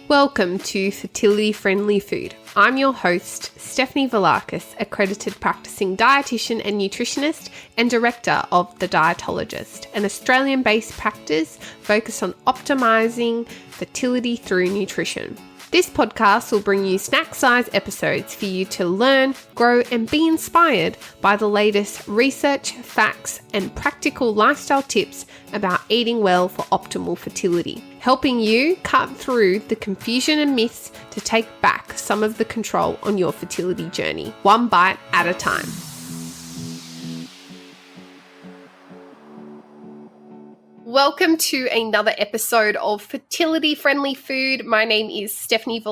Welcome to Fertility Friendly Food. I'm your host, Stefanie Accredited Practising Dietitian and Nutritionist and Director of the Dietologist, an Australian-based practice focused on optimising fertility through nutrition. This podcast will bring you snack-size episodes for you to learn, grow and be inspired by the latest research, facts and practical lifestyle tips about eating well for optimal fertility, helping you cut through the confusion and myths to take back some of the control on your fertility journey, one bite at a time. Welcome to another episode of Fertility Friendly Food. My name is Stefanie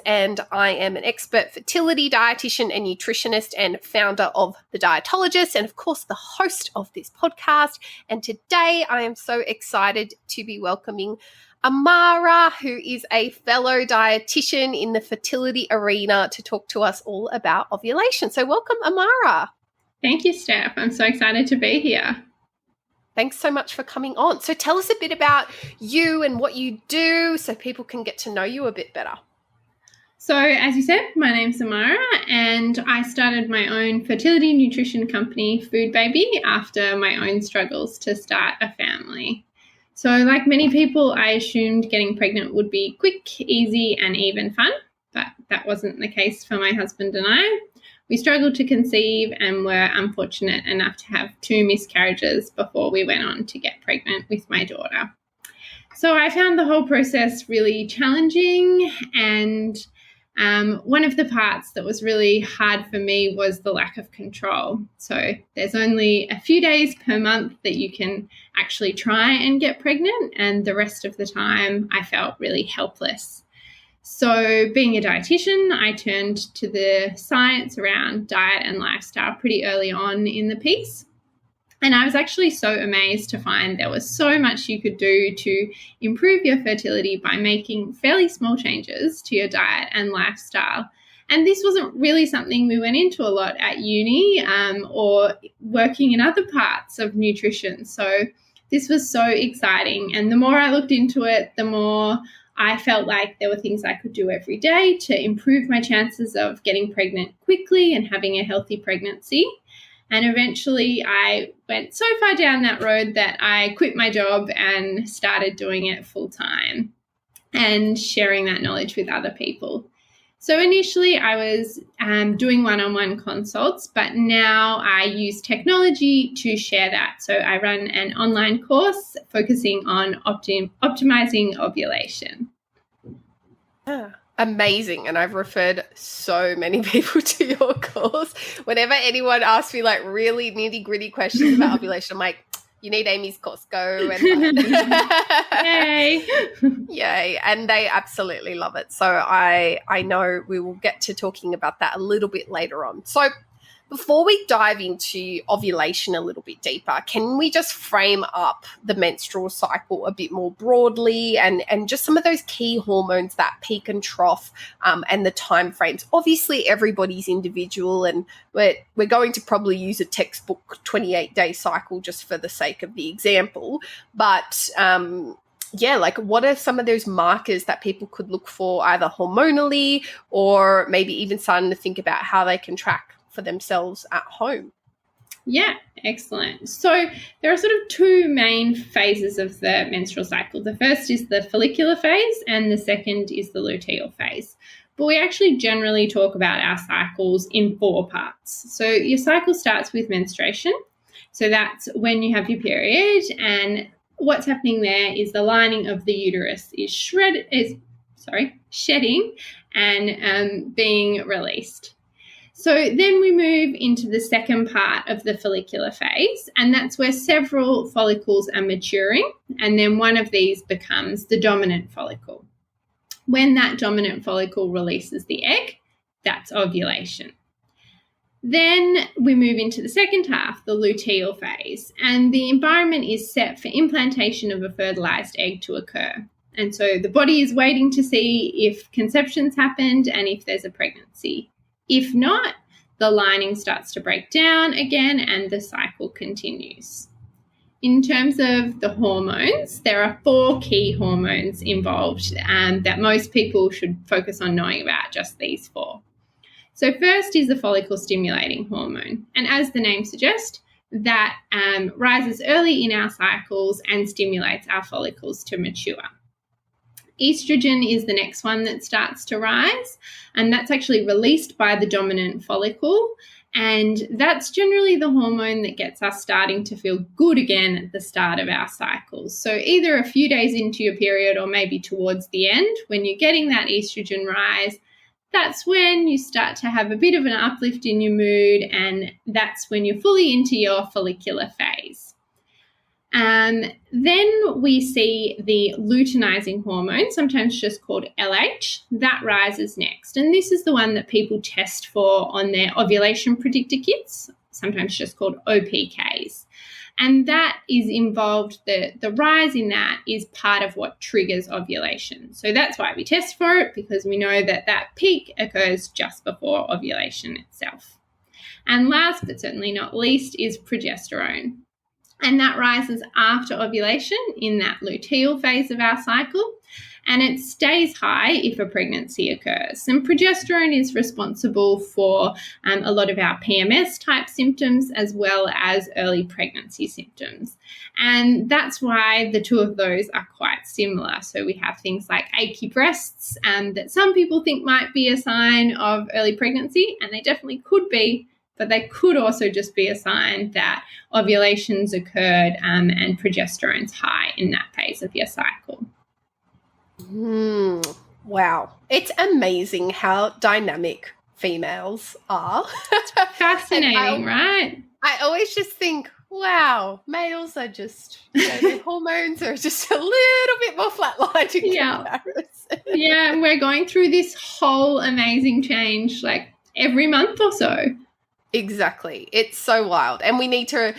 and I am an expert fertility dietitian and nutritionist and founder of The Dietologist and of course the host of this podcast. And today I am so excited to be welcoming Amara, who is a fellow dietitian in the fertility arena, to talk to us all about ovulation. So welcome, Amara. Thank you, Steph. I'm so excited to be here. Thanks so much for coming on. So tell us a bit about you and what you do so people can get to know you a bit better. So as you said, my name's Amara and I started my own fertility nutrition company, Foodbaby, after my own struggles to start a family. So like many people, I assumed getting pregnant would be quick, easy and even fun, but that wasn't the case for my husband and I. We struggled to conceive and were unfortunate enough to have 2 miscarriages before we went on to get pregnant with my daughter. So I found the whole process really challenging, and one of the parts that was really hard for me was the lack of control. So there's only a few days per month that you can actually try and get pregnant, and the rest of the time I felt really helpless. So being a dietitian, I turned to the science around diet and lifestyle pretty early on in the piece. And I was actually so amazed to find there was so much you could do to improve your fertility by making fairly small changes to your diet and lifestyle. And this wasn't really something we went into a lot at uni or working in other parts of nutrition. So this was so exciting. And the more I looked into it, the more I felt like there were things I could do every day to improve my chances of getting pregnant quickly and having a healthy pregnancy. And eventually I went so far down that road that I quit my job and started doing it full time and sharing that knowledge with other people. So initially I was doing one-on-one consults, but now I use technology to share that. So I run an online course focusing on optimizing ovulation. Amazing. And I've referred so many people to your course. Whenever anyone asks me like really nitty-gritty questions about ovulation, I'm like, you need Amy's course, go and Yay. Yay. And they absolutely love it. So I know we will get to talking about that a little bit later on. So before we dive into ovulation a little bit deeper, can we just frame up the menstrual cycle a bit more broadly and just some of those key hormones that peak and trough and the time frames? Obviously, everybody's individual, and we're going to probably use a textbook 28-day cycle just for the sake of the example. But like what are some of those markers that people could look for either hormonally or maybe even starting to think about how they can track for themselves at home? Yeah, excellent. So there are sort of 2 main phases of the menstrual cycle. The first is the follicular phase and the second is the luteal phase. But we actually generally talk about our cycles in 4 parts. So your cycle starts with menstruation. So that's when you have your period, and what's happening there is the lining of the uterus is shedding and being released. So then we move into the second part of the follicular phase, and that's where several follicles are maturing, and then one of these becomes the dominant follicle. When that dominant follicle releases the egg, that's ovulation. Then we move into the second half, the luteal phase, and the environment is set for implantation of a fertilized egg to occur. And so the body is waiting to see if conception's happened and if there's a pregnancy. If not, the lining starts to break down again and the cycle continues. In terms of the hormones, there are 4 key hormones involved that most people should focus on knowing about, just these 4. So first is the follicle stimulating hormone. And as the name suggests, that rises early in our cycles and stimulates our follicles to mature. Estrogen is the next one that starts to rise, and that's actually released by the dominant follicle. And that's generally the hormone that gets us starting to feel good again at the start of our cycles. So either a few days into your period or maybe towards the end, when you're getting that estrogen rise, that's when you start to have a bit of an uplift in your mood, and that's when you're fully into your follicular phase. Then we see the luteinizing hormone, sometimes just called LH, that rises next. And this is the one that people test for on their ovulation predictor kits, sometimes just called OPKs. And that is involved, the rise in that is part of what triggers ovulation. So that's why we test for it, because we know that that peak occurs just before ovulation itself. And last but certainly not least is progesterone. And that rises after ovulation in that luteal phase of our cycle, and it stays high if a pregnancy occurs. And progesterone is responsible for a lot of our PMS type symptoms as well as early pregnancy symptoms. And that's why the two of those are quite similar. So we have things like achy breasts that some people think might be a sign of early pregnancy, and they definitely could be. But they could also just be a sign that ovulation's occurred and progesterone's high in that phase of your cycle. Wow. It's amazing how dynamic females are. Fascinating, right? I always just think, wow, males are just, their hormones are just a little bit more flatlined in comparison. Yeah, and we're going through this whole amazing change like every month or so. Exactly. It's so wild. And we need to,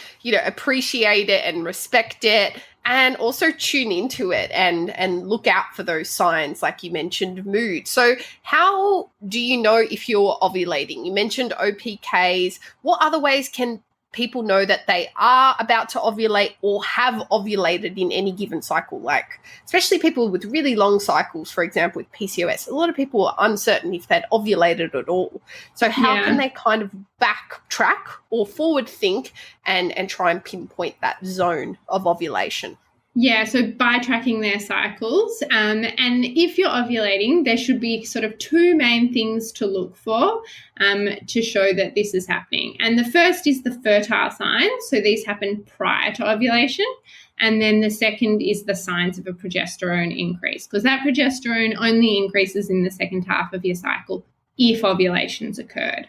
appreciate it and respect it, and also tune into it and look out for those signs, like you mentioned, mood. So how do you know if you're ovulating? You mentioned OPKs. What other ways can people know that they are about to ovulate or have ovulated in any given cycle? Like, especially people with really long cycles, for example, with PCOS, a lot of people are uncertain if they'd ovulated at all. So how can they kind of backtrack or forward think and try and pinpoint that zone of ovulation? Yeah, so by tracking their cycles, and if you're ovulating, there should be sort of 2 main things to look for to show that this is happening. And the first is the fertile signs, so these happen prior to ovulation. And then the second is the signs of a progesterone increase, because that progesterone only increases in the second half of your cycle if ovulation's occurred.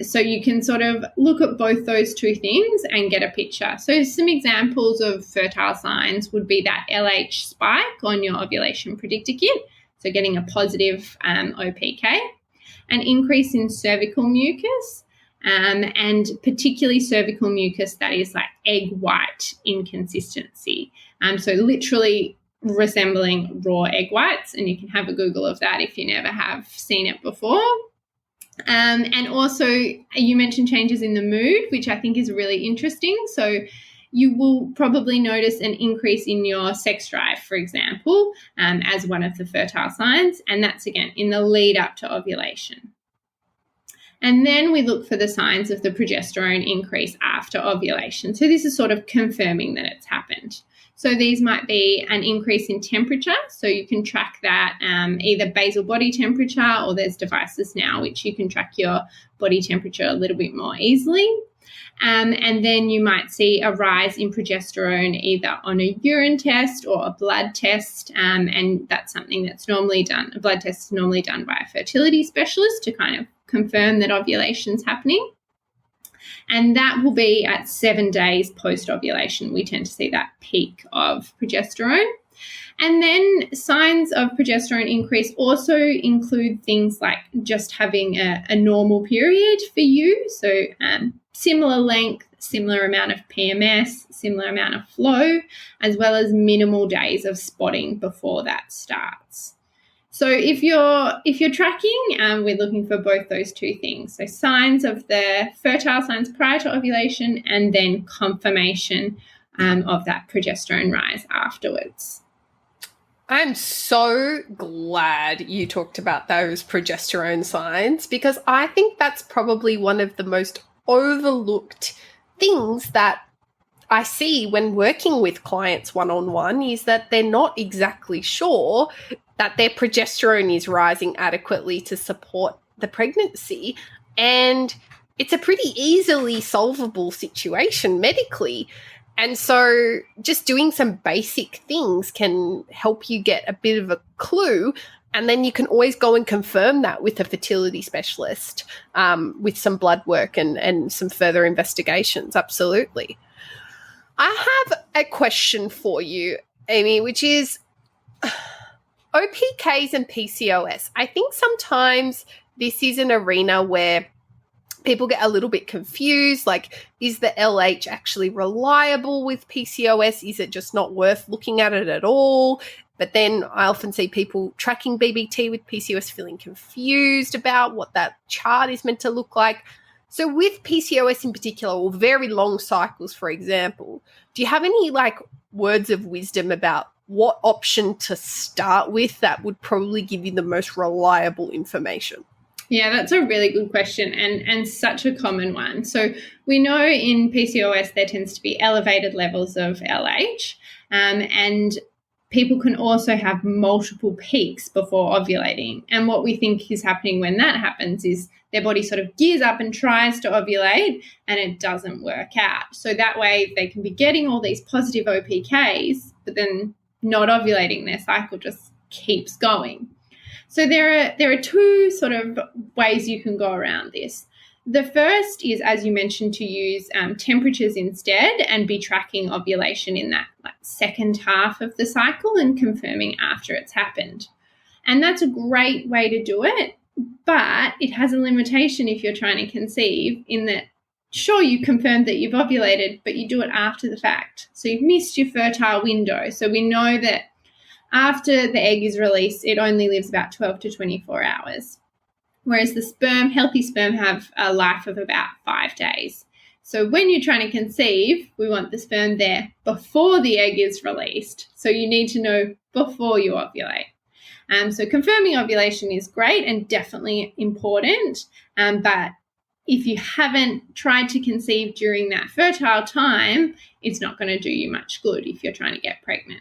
So you can sort of look at both those 2 things and get a picture. So some examples of fertile signs would be that LH spike on your ovulation predictor kit, so getting a positive OPK, an increase in cervical mucus, and particularly cervical mucus that is like egg white in consistency. So literally resembling raw egg whites, and you can have a Google of that if you never have seen it before. And also you mentioned changes in the mood, which I think is really interesting. So you will probably notice an increase in your sex drive, for example, as one of the fertile signs. And that's, again, in the lead up to ovulation. And then we look for the signs of the progesterone increase after ovulation. So this is sort of confirming that it's happened. So these might be an increase in temperature. So you can track that either basal body temperature, or there's devices now which you can track your body temperature a little bit more easily. And then you might see a rise in progesterone either on a urine test or a blood test. And that's something that's normally done. A blood test is normally done by a fertility specialist to kind of confirm that ovulation's happening. And that will be at 7 days post-ovulation. We tend to see that peak of progesterone. And then signs of progesterone increase also include things like just having a normal period for you. So similar length, similar amount of PMS, similar amount of flow, as well as minimal days of spotting before that starts. So if you're tracking, we're looking for both those 2 things. So signs of the fertile signs prior to ovulation, and then confirmation of that progesterone rise afterwards. I'm so glad you talked about those progesterone signs, because I think that's probably one of the most overlooked things that I see when working with clients one-on-one, is that they're not exactly sure that their progesterone is rising adequately to support the pregnancy. And it's a pretty easily solvable situation medically. And so just doing some basic things can help you get a bit of a clue, and then you can always go and confirm that with a fertility specialist with some blood work and some further investigations. Absolutely. I have a question for you, Amy, which is OPKs and PCOS. I think sometimes this is an arena where people get a little bit confused. Like, is the LH actually reliable with PCOS? Is it just not worth looking at it at all? But then I often see people tracking BBT with PCOS feeling confused about what that chart is meant to look like. So with PCOS in particular, or very long cycles, for example, do you have any words of wisdom about what option to start with that would probably give you the most reliable information? Yeah, that's a really good question and such a common one. So we know in PCOS there tends to be elevated levels of LH, and people can also have multiple peaks before ovulating. And what we think is happening when that happens is their body sort of gears up and tries to ovulate, and it doesn't work out. So that way they can be getting all these positive OPKs, but then not ovulating. Their cycle just keeps going. So there are two sort of ways you can go around this. The first is, as you mentioned, to use temperatures instead and be tracking ovulation in that second half of the cycle and confirming after it's happened. And that's a great way to do it, but it has a limitation if you're trying to conceive, in that, sure, you confirmed that you've ovulated, but you do it after the fact. So you've missed your fertile window. So we know that after the egg is released, it only lives about 12 to 24 hours, whereas the healthy sperm have a life of about 5 days. So when you're trying to conceive, we want the sperm there before the egg is released. So you need to know before you ovulate. So confirming ovulation is great and definitely important, but if you haven't tried to conceive during that fertile time, it's not going to do you much good if you're trying to get pregnant.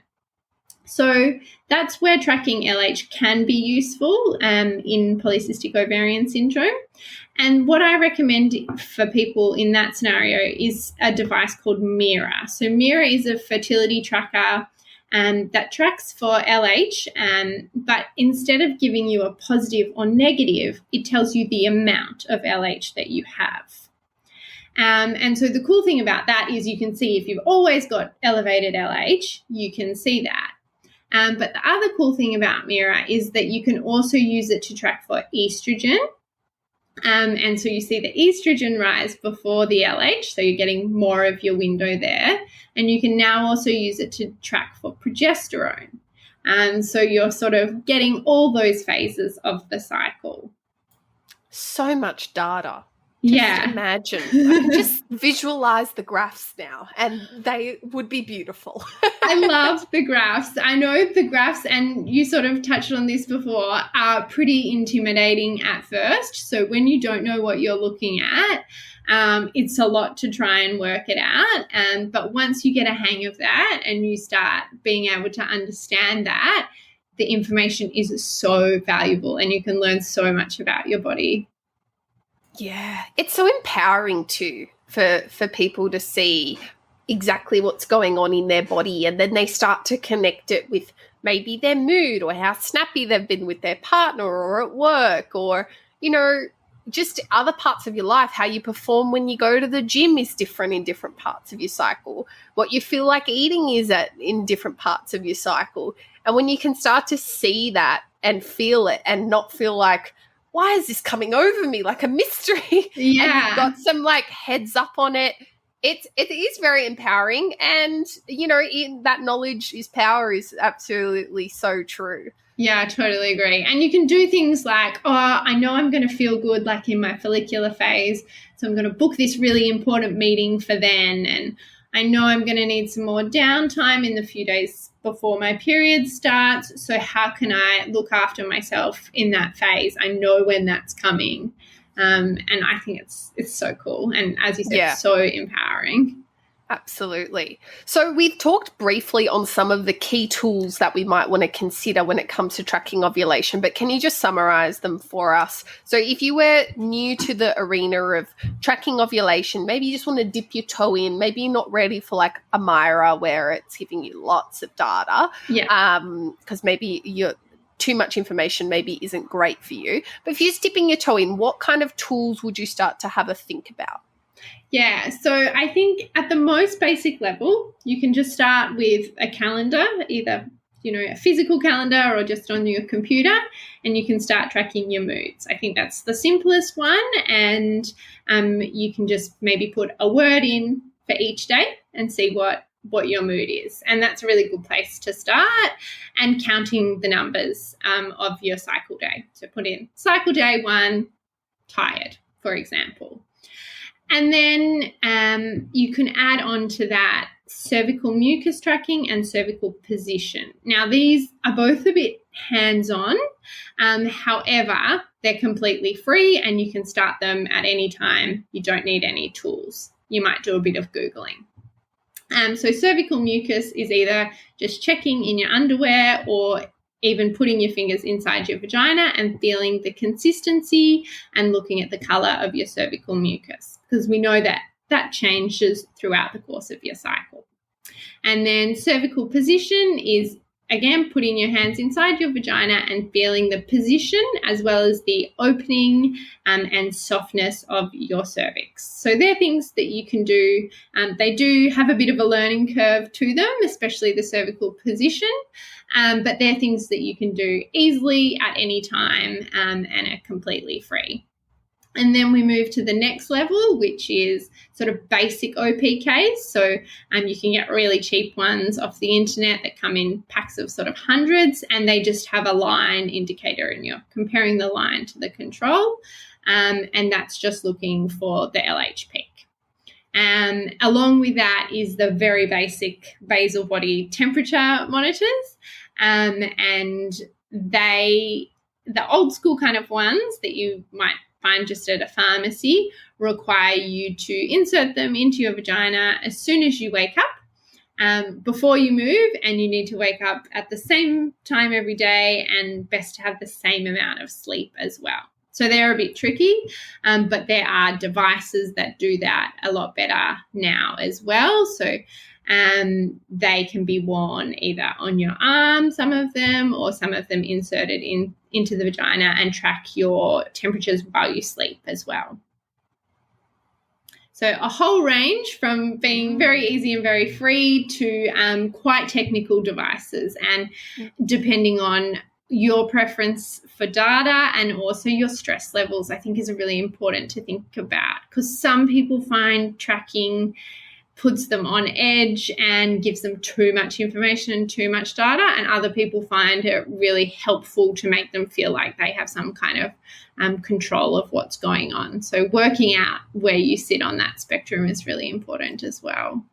So that's where tracking LH can be useful in polycystic ovarian syndrome. And what I recommend for people in that scenario is a device called Mira. So Mira is a fertility tracker that tracks for LH, but instead of giving you a positive or negative, it tells you the amount of LH that you have. And so the cool thing about that is you can see if you've always got elevated LH, you can see that. But the other cool thing about Mira is that you can also use it to track for estrogen. And so you see the estrogen rise before the LH, so you're getting more of your window there. And you can now also use it to track for progesterone. So you're sort of getting all those phases of the cycle. So much data. Just imagine. I can just visualize the graphs now, and they would be beautiful. I love the graphs. I know the graphs, and you sort of touched on this before, are pretty intimidating at first. So when you don't know what you're looking at, it's a lot to try and work it out. But once you get a hang of that and you start being able to understand that, the information is so valuable and you can learn so much about your body. Yeah, it's so empowering too for people to see exactly what's going on in their body, and then they start to connect it with maybe their mood or how snappy they've been with their partner or at work, or, just other parts of your life. How you perform when you go to the gym is different in different parts of your cycle. What you feel like eating is in different parts of your cycle. And when you can start to see that and feel it and not feel like, why is this coming over me like a mystery? Yeah. And you've got some heads up on it. It is very empowering, and that knowledge is power is absolutely so true. Yeah, I totally agree. And you can do things like, I know I'm going to feel good in my follicular phase, so I'm going to book this really important meeting for then, and I know I'm going to need some more downtime in the few days before my period starts. So how can I look after myself in that phase? I know when that's coming. And I think it's so cool. And as you said, so empowering. Absolutely. So we've talked briefly on some of the key tools that we might want to consider when it comes to tracking ovulation, but can you just summarize them for us? So if you were new to the arena of tracking ovulation, maybe you just want to dip your toe in, maybe you're not ready for like Amara where it's giving you lots of data, because maybe you're too much information maybe isn't great for you. But if you're just dipping your toe in, what kind of tools would you start to have a think about? Yeah, so I think at the most basic level, you can just start with a calendar, either, a physical calendar or just on your computer, and you can start tracking your moods. I think that's the simplest one, and you can just maybe put a word in for each day and see what your mood is. And that's a really good place to start, and counting the numbers of your cycle day. So put in cycle day 1, tired, for example. And then you can add on to that cervical mucus tracking and cervical position. Now, these are both a bit hands-on. However, they're completely free and you can start them at any time. You don't need any tools. You might do a bit of Googling. So cervical mucus is either just checking in your underwear or even putting your fingers inside your vagina and feeling the consistency and looking at the colour of your cervical mucus, because we know that changes throughout the course of your cycle. And then cervical position is, again, putting your hands inside your vagina and feeling the position as well as the opening and softness of your cervix. So they're things that you can do. They do have a bit of a learning curve to them, especially the cervical position, but they're things that you can do easily at any time and are completely free. And then we move to the next level, which is sort of basic OPKs. So you can get really cheap ones off the internet that come in packs of sort of hundreds, and they just have a line indicator and you're comparing the line to the control. And that's just looking for the LH peak. Along with that is the very basic basal body temperature monitors. And the old school kind of ones that you might find just at a pharmacy require you to insert them into your vagina as soon as you wake up before you move, and you need to wake up at the same time every day and best to have the same amount of sleep as well. So they're a bit tricky, but there are devices that do that a lot better now as well. So they can be worn either on your arm, some of them, or some of them inserted into the vagina and track your temperatures while you sleep as well. So a whole range from being very easy and very free to quite technical devices, and depending on your preference for data and also your stress levels, I think is really important to think about, because some people find tracking puts them on edge and gives them too much information and too much data, and other people find it really helpful to make them feel like they have some kind of control of what's going on. So working out where you sit on that spectrum is really important as well.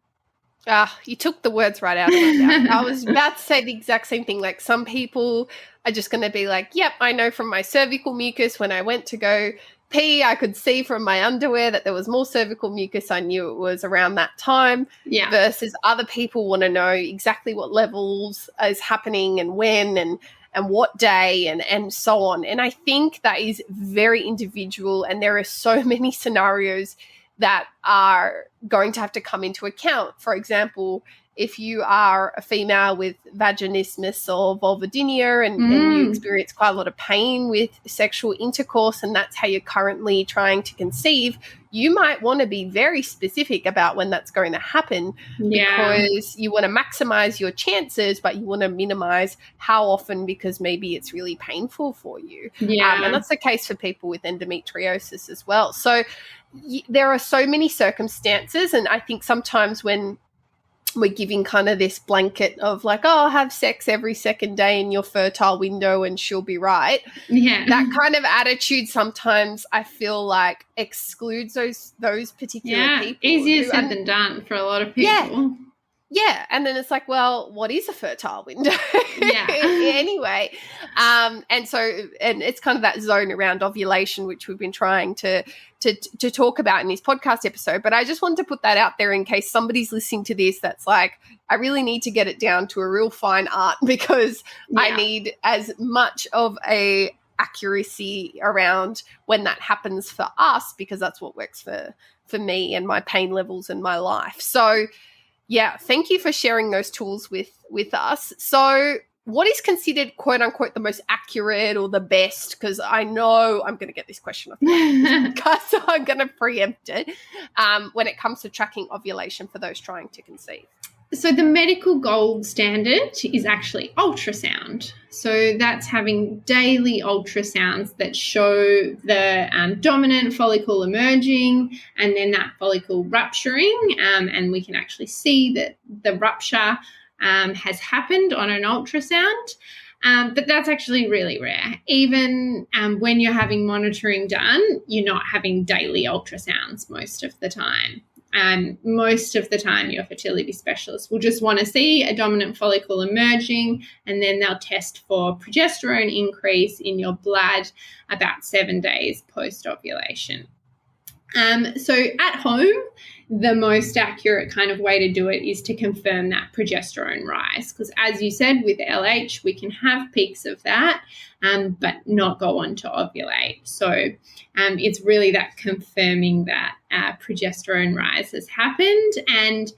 You took the words right out of my mouth. I was about to say the exact same thing. Like, some people are just going to be like, yep, I know from my cervical mucus when I went to go pee, I could see from my underwear that there was more cervical mucus. I knew it was around that time. Yeah. Versus other people want to know exactly what levels is happening and when and what day and so on. And I think that is very individual, and there are so many scenarios that are going to have to come into account. For example, if you are a female with vaginismus or vulvodynia and you experience quite a lot of pain with sexual intercourse, and that's how you're currently trying to conceive, you might want to be very specific about when that's going to happen, because you want to maximize your chances, but you want to minimize how often, because maybe it's really painful for you. And that's the case for people with endometriosis as well. So there are so many circumstances, and I think sometimes when we're giving kind of this blanket of like, oh, have sex every second day in your fertile window and she'll be right. Yeah. That kind of attitude sometimes I feel like excludes those particular people. Easier said than done for a lot of people. Yeah. And then it's like, well, what is a fertile window? Yeah. Anyway. And it's kind of that zone around ovulation, which we've been trying to talk about in this podcast episode. But I just wanted to put that out there in case somebody's listening to this that's like, I really need to get it down to a real fine art because I need as much of a accuracy around when that happens for us, because that's what works for me and my pain levels in my life. So yeah, thank you for sharing those tools with us. So what is considered, quote unquote, the most accurate or the best? Because I know I'm going to get this question off the podcast, so I'm going to preempt it when it comes to tracking ovulation for those trying to conceive. So the medical gold standard is actually ultrasound. So that's having daily ultrasounds that show the dominant follicle emerging and then that follicle rupturing, and we can actually see that the rupture has happened on an ultrasound. But that's actually really rare. Even when you're having monitoring done, you're not having daily ultrasounds most of the time. Most of the time, your fertility specialist will just want to see a dominant follicle emerging, and then they'll test for progesterone increase in your blood about 7 days post-ovulation. So at home, the most accurate kind of way to do it is to confirm that progesterone rise, because as you said, with LH, we can have peaks of that, but not go on to ovulate. So it's really that confirming that progesterone rise has happened. And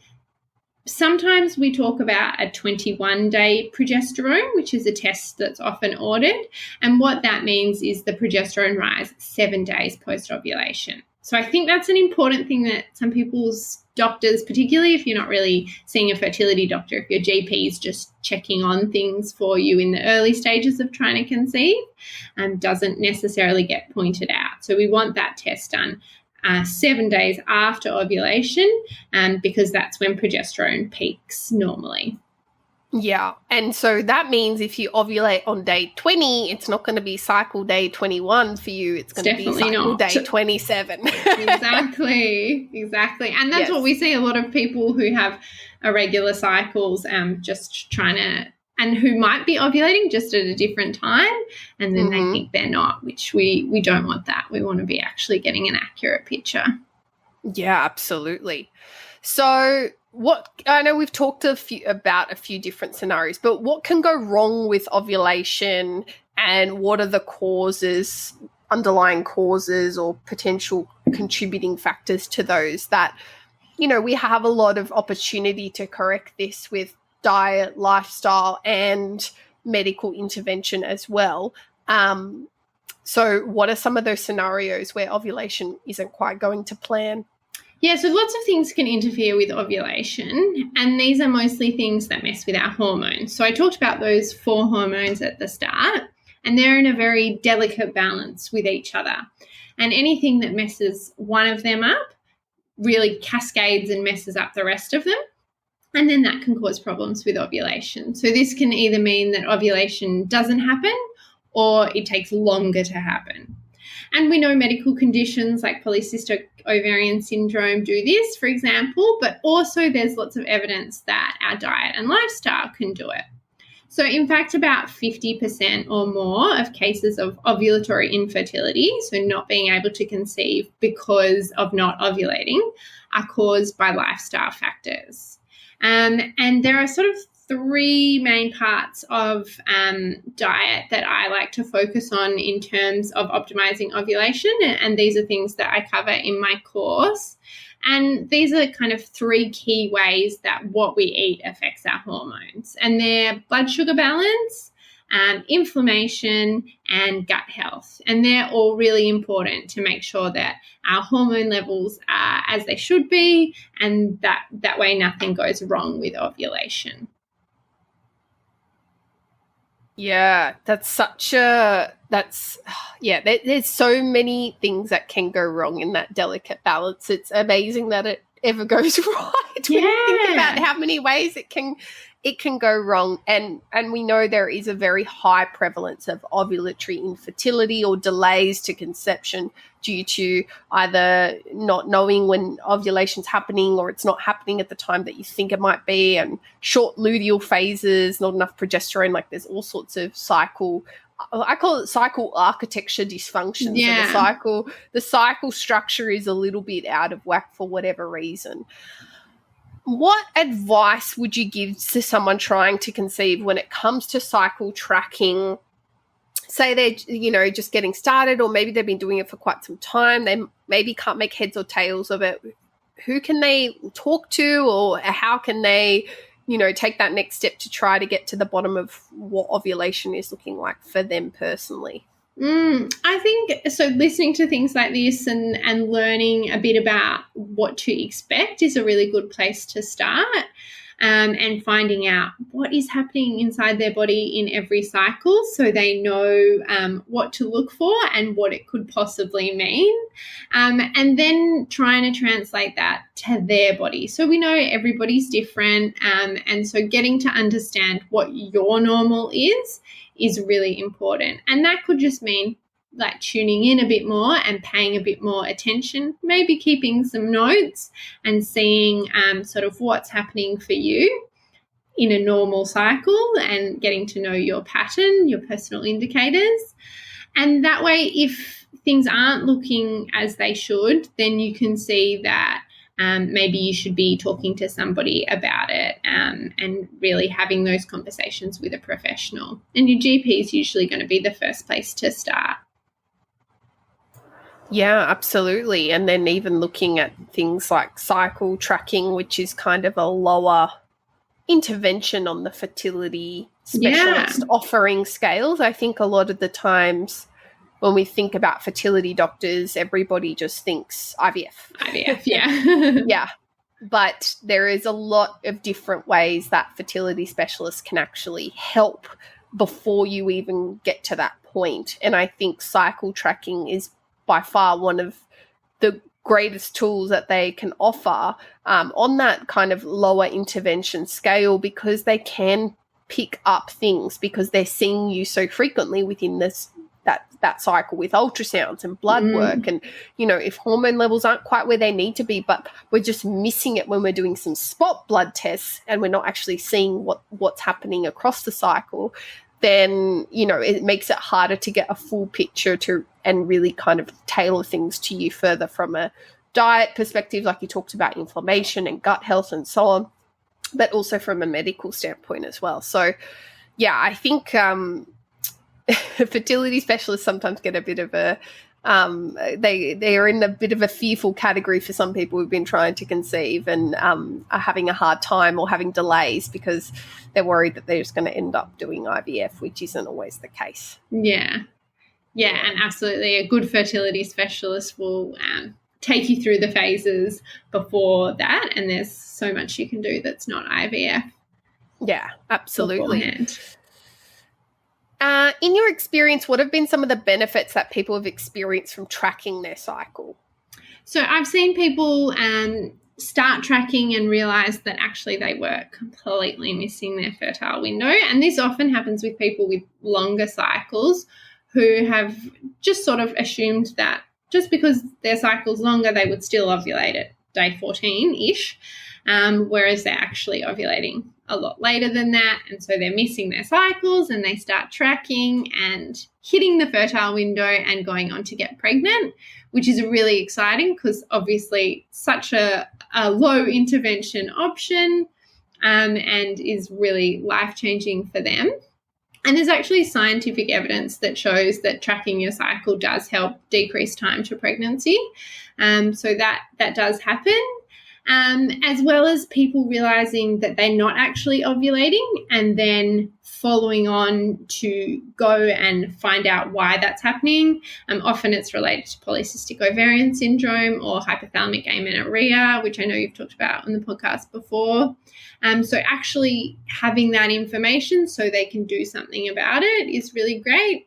sometimes we talk about a 21-day progesterone, which is a test that's often ordered. And what that means is the progesterone rise 7 days post-ovulation. So I think that's an important thing that some people's doctors, particularly if you're not really seeing a fertility doctor, if your GP is just checking on things for you in the early stages of trying to conceive, doesn't necessarily get pointed out. So we want that test done 7 days after ovulation, because that's when progesterone peaks normally. Yeah. And so that means if you ovulate on day 20, it's not going to be cycle day 21 for you. It's going to be cycle day 27. Exactly. And that's what we see a lot of people who have irregular cycles, just trying to, and who might be ovulating just at a different time, and then they think they're not, which we don't want that. We want to be actually getting an accurate picture. Yeah, absolutely. So I know we've talked about a few different scenarios, but what can go wrong with ovulation, and what are the causes, underlying causes or potential contributing factors to those that, we have a lot of opportunity to correct this with diet, lifestyle, and medical intervention as well. So what are some of those scenarios where ovulation isn't quite going to plan? Yeah, so lots of things can interfere with ovulation, and these are mostly things that mess with our hormones. So I talked about those 4 hormones at the start, and they're in a very delicate balance with each other. And anything that messes one of them up really cascades and messes up the rest of them, and then that can cause problems with ovulation. So this can either mean that ovulation doesn't happen or it takes longer to happen. And we know medical conditions like polycystic ovarian syndrome do this, for example, but also there's lots of evidence that our diet and lifestyle can do it. So in fact, about 50% or more of cases of ovulatory infertility, so not being able to conceive because of not ovulating, are caused by lifestyle factors. And there are sort of 3 main parts of diet that I like to focus on in terms of optimizing ovulation, and these are things that I cover in my course. And these are kind of 3 key ways that what we eat affects our hormones, and they're blood sugar balance, inflammation, and gut health. And they're all really important to make sure that our hormone levels are as they should be, and that way nothing goes wrong with ovulation. Yeah, there's so many things that can go wrong in that delicate balance. It's amazing that ever goes right. When you think about how many ways it can go wrong. And we know there is a very high prevalence of ovulatory infertility or delays to conception due to either not knowing when ovulation's happening or it's not happening at the time that you think it might be, and short luteal phases, not enough progesterone. Like there's all sorts of cycle, I call it cycle architecture dysfunction. Yeah. So the cycle structure is a little bit out of whack for whatever reason. What advice would you give to someone trying to conceive when it comes to cycle tracking? Say they're, just getting started, or maybe they've been doing it for quite some time. They maybe can't make heads or tails of it. Who can they talk to, or how can they, take that next step to try to get to the bottom of what ovulation is looking like for them personally? I think so. Listening to things like this and learning a bit about what to expect is a really good place to start, and finding out what is happening inside their body in every cycle so they know what to look for and what it could possibly mean, and then trying to translate that to their body. So we know everybody's different, and so getting to understand what your normal is really important. And that could just mean like tuning in a bit more and paying a bit more attention, maybe keeping some notes and seeing sort of what's happening for you in a normal cycle and getting to know your pattern, your personal indicators. And that way, if things aren't looking as they should, then you can see that maybe you should be talking to somebody about it, and really having those conversations with a professional. And your GP is usually going to be the first place to start. Yeah, absolutely. And then even looking at things like cycle tracking, which is kind of a lower intervention on the fertility specialist offering scales. I think a lot of the times when we think about fertility doctors, everybody just thinks IVF. IVF, yeah. Yeah. But there is a lot of different ways that fertility specialists can actually help before you even get to that point. And I think cycle tracking is by far one of the greatest tools that they can offer on that kind of lower intervention scale, because they can pick up things because they're seeing you so frequently within that cycle with ultrasounds and blood work. And, if hormone levels aren't quite where they need to be, but we're just missing it when we're doing some spot blood tests and we're not actually seeing what's happening across the cycle, then, it makes it harder to get a full picture and really kind of tailor things to you further from a diet perspective, like you talked about inflammation and gut health and so on, but also from a medical standpoint as well. So, yeah, I think fertility specialists sometimes get a bit of a they are in a bit of a fearful category for some people who've been trying to conceive and are having a hard time or having delays because they're worried that they're just going to end up doing IVF, which isn't always the case. Yeah, and absolutely. A good fertility specialist will take you through the phases before that, and there's so much you can do that's not IVF. Yeah, absolutely. Beforehand. In your experience, what have been some of the benefits that people have experienced from tracking their cycle? So I've seen people start tracking and realise that actually they were completely missing their fertile window. And this often happens with people with longer cycles who have just sort of assumed that just because their cycle's longer, they would still ovulate at day 14-ish, whereas they're actually ovulating a lot later than that, and so they're missing their cycles, and they start tracking and hitting the fertile window and going on to get pregnant, which is really exciting because obviously such a low intervention option, and is really life-changing for them. And there's actually scientific evidence that shows that tracking your cycle does help decrease time to pregnancy, so that does happen. As well as people realising that they're not actually ovulating and then following on to go and find out why that's happening. Often it's related to polycystic ovarian syndrome or hypothalamic amenorrhea, which I know you've talked about on the podcast before. So actually having that information so they can do something about it is really great.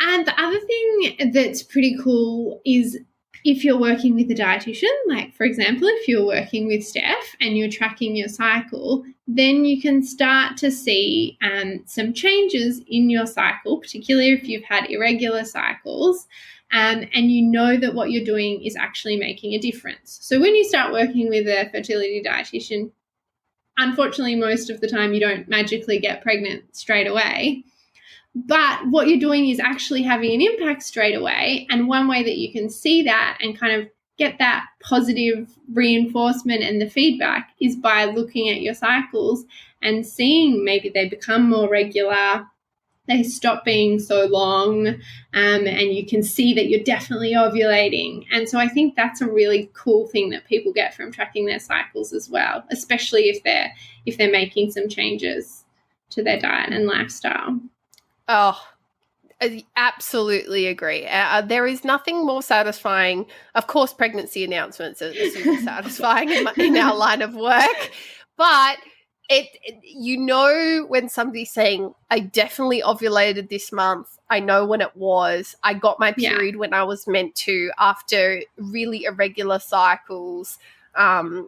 And the other thing that's pretty cool is if you're working with a dietitian, like for example, if you're working with Steph and you're tracking your cycle, then you can start to see some changes in your cycle, particularly if you've had irregular cycles, and you know that what you're doing is actually making a difference. So when you start working with a fertility dietitian, unfortunately, most of the time you don't magically get pregnant straight away. But what you're doing is actually having an impact straight away. And one way that you can see that and kind of get that positive reinforcement and the feedback is by looking at your cycles and seeing maybe they become more regular, they stop being so long, and you can see that you're definitely ovulating. And so I think that's a really cool thing that people get from tracking their cycles as well, especially if they're making some changes to their diet and lifestyle. Oh, I absolutely agree. There is nothing more satisfying. Of course, pregnancy announcements are super satisfying in our line of work, but when somebody's saying, I definitely ovulated this month, I know when it was, I got my period when I was meant to after really irregular cycles, or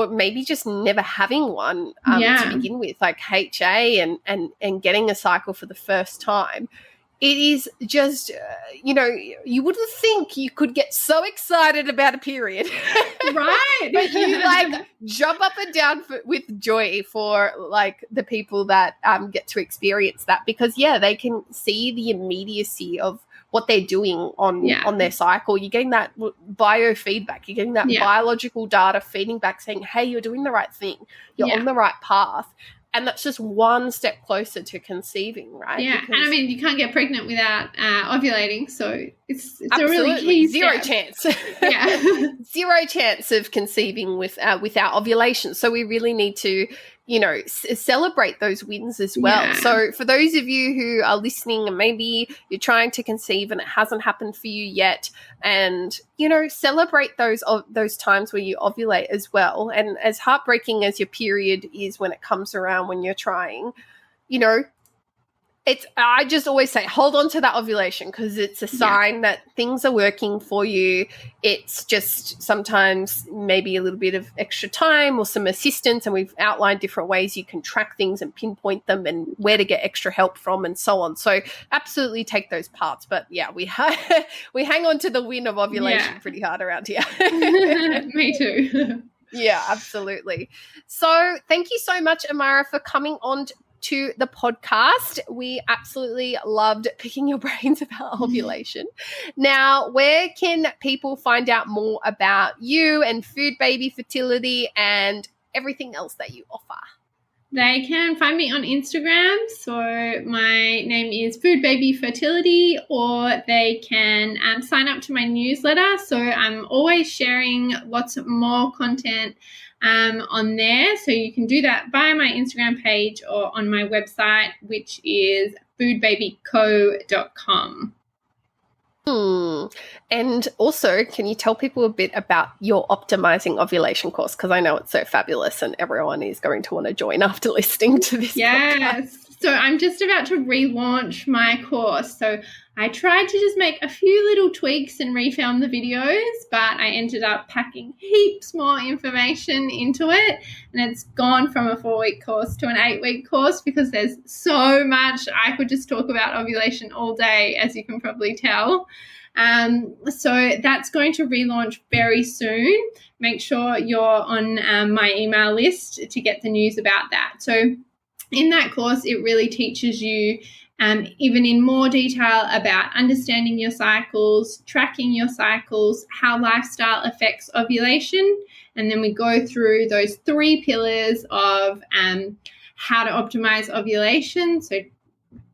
maybe just never having one to begin with, like HA and getting a cycle for the first time. It is just, you wouldn't think you could get so excited about a period. Right. But you jump up and down with joy for the people that get to experience that, because they can see the immediacy of what they're doing on their cycle. You're getting that biofeedback. You're getting that biological data feeding back saying, hey, you're doing the right thing. You're on the right path. And that's just one step closer to conceiving, right? Yeah, and I mean, you can't get pregnant without ovulating, so it's a absolutely really key zero step. Chance. Yeah. Zero chance of conceiving without ovulation. So we really need to, celebrate those wins as well. Yeah. So for those of you who are listening and maybe you're trying to conceive and it hasn't happened for you yet, and, celebrate those times where you ovulate as well. And as heartbreaking as your period is when it comes around when you're trying, I just always say, hold on to that ovulation, because it's a sign that things are working for you. It's just sometimes maybe a little bit of extra time or some assistance, and we've outlined different ways you can track things and pinpoint them and where to get extra help from and so on. So absolutely take those parts. But we hang on to the win of ovulation pretty hard around here. Me too. Yeah, absolutely. So thank you so much, Amara, for coming on to the podcast. We absolutely loved picking your brains about ovulation. Now, where can people find out more about you and Foodbaby Fertility and everything else that you offer? They can find me on Instagram. So my name is Foodbaby Fertility, or they can sign up to my newsletter. So I'm always sharing lots more content on there. So you can do that via my Instagram page or on my website, which is foodbabyco.com. And also, can you tell people a bit about your Optimizing Ovulation course? Because I know it's so fabulous and everyone is going to want to join after listening to this podcast. So I'm just about to relaunch my course. So I tried to just make a few little tweaks and refilm the videos, but I ended up packing heaps more information into it. And it's gone from a 4-week course to an 8-week course, because there's so much. I could just talk about ovulation all day, as you can probably tell. So that's going to relaunch very soon. Make sure you're on my email list to get the news about that. So in that course, it really teaches you even in more detail about understanding your cycles, tracking your cycles, how lifestyle affects ovulation. And then we go through those 3 pillars of how to optimize ovulation. So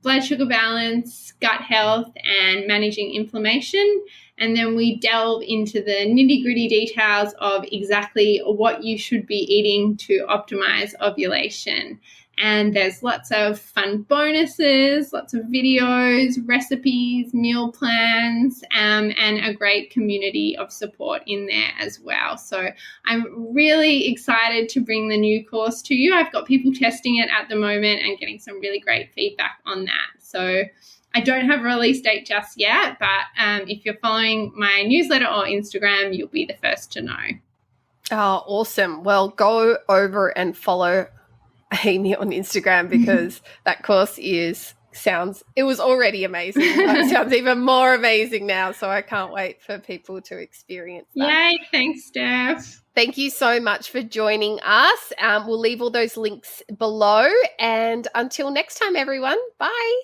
blood sugar balance, gut health, and managing inflammation. And then we delve into the nitty-gritty details of exactly what you should be eating to optimize ovulation. And there's lots of fun bonuses, lots of videos, recipes, meal plans, and a great community of support in there as well. So I'm really excited to bring the new course to you. I've got people testing it at the moment and getting some really great feedback on that. So I don't have a release date just yet, but if you're following my newsletter or Instagram, you'll be the first to know. Oh, awesome. Well, go over and follow Amy on Instagram because that course it was already amazing. It sounds even more amazing now. So I can't wait for people to experience that. Yay. Thanks, Steph. Thank you so much for joining us. We'll leave all those links below. And until next time, everyone, bye.